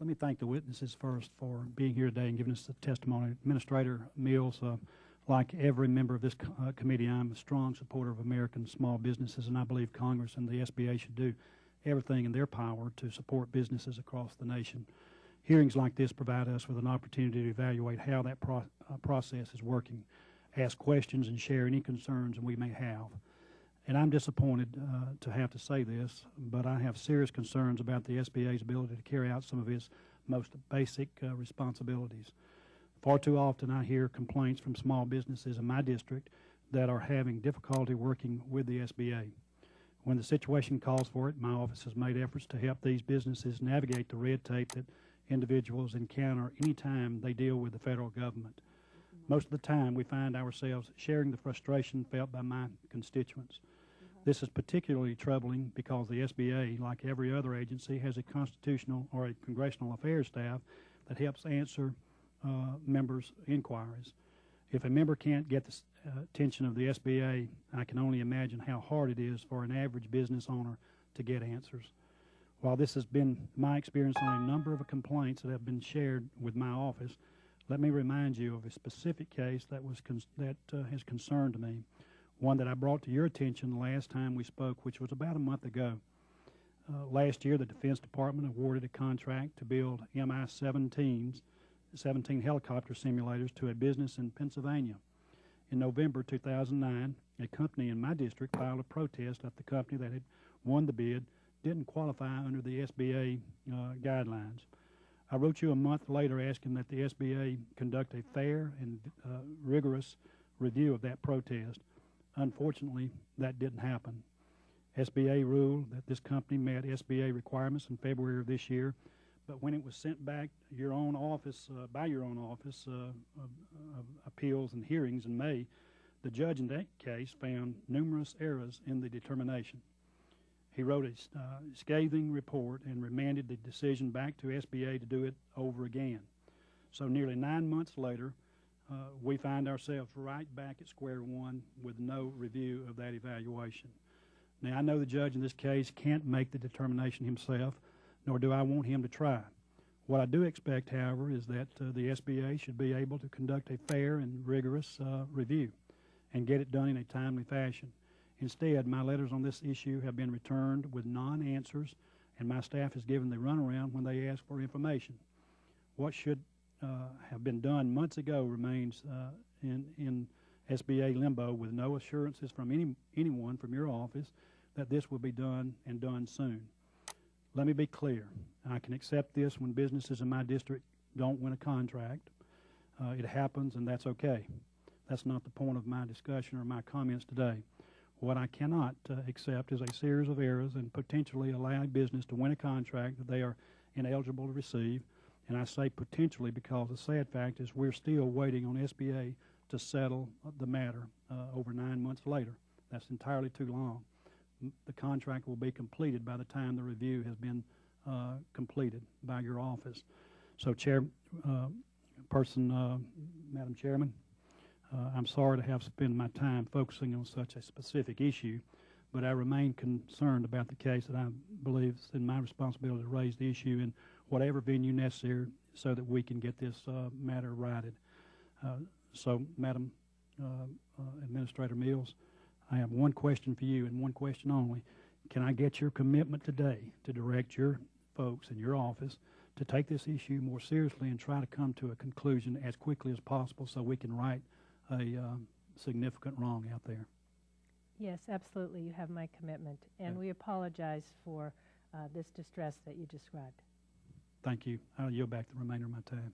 Let me thank the witnesses first for being here today and giving us the testimony. Administrator Mills, like every member of this committee, I'm a strong supporter of American small businesses, and I believe Congress and the SBA should do everything in their power to support businesses across the nation. Hearings like this provide us with an opportunity to evaluate how that process is working, ask questions, and share any concerns we may have. And I'm disappointed to have to say this, but I have serious concerns about the SBA's ability to carry out some of its most basic responsibilities. Far too often I hear complaints from small businesses in my district that are having difficulty working with the SBA. When the situation calls for it, my office has made efforts to help these businesses navigate the red tape that individuals encounter any time they deal with the federal government. Most of the time we find ourselves sharing the frustration felt by my constituents. This is particularly troubling because the SBA, like every other agency, has a constitutional or a congressional affairs staff that helps answer members' inquiries. If a member can't get the attention of the SBA, I can only imagine how hard it is for an average business owner to get answers. While this has been my experience on a number of complaints that have been shared with my office, let me remind you of a specific case that has concerned me, one that I brought to your attention the last time we spoke, which was about a month ago. Last year, the Defense Department awarded a contract to build Mi-17s, 17 helicopter simulators, to a business in Pennsylvania. In November 2009, a company in my district filed a protest that the company that had won the bid didn't qualify under the SBA guidelines. I wrote you a month later asking that the SBA conduct a fair and rigorous review of that protest. Unfortunately, that didn't happen. SBA ruled that this company met SBA requirements in February of this year, but when it was sent back to your own office, by your own office of appeals and hearings in May, the judge in that case found numerous errors in the determination. He wrote a scathing report and remanded the decision back to SBA to do it over again. So nearly 9 months later, we find ourselves right back at square one with no review of that evaluation. Now, I know the judge in this case can't make the determination himself, nor do I want him to try. What I do expect, however, is that the SBA should be able to conduct a fair and rigorous review and get it done in a timely fashion. Instead, my letters on this issue have been returned with non-answers, and my staff is given the runaround when they ask for information. What should have been done months ago remains in SBA limbo, with no assurances from anyone from your office that this will be done and done soon. Let me be clear. I can accept this when businesses in my district don't win a contract. It happens, and that's okay. That's not the point of my discussion or my comments today. What I cannot accept is a series of errors and potentially allow a business to win a contract that they are ineligible to receive. And I say potentially because the sad fact is we're still waiting on SBA to settle the matter over 9 months later. That's entirely too long. The contract will be completed by the time the review has been completed by your office. So, Madam Chairman, I'm sorry to have spent my time focusing on such a specific issue, but I remain concerned about the case that I believe is in my responsibility to raise the issue in whatever venue necessary so that we can get this matter righted. So, Madam Administrator Mills, I have one question for you and one question only. Can I get your commitment today to direct your folks in your office to take this issue more seriously and try to come to a conclusion as quickly as possible so we can right a significant wrong out there? Yes, absolutely. You have my commitment. And we apologize for this distress that you described. Thank you. I'll yield back the remainder of my time.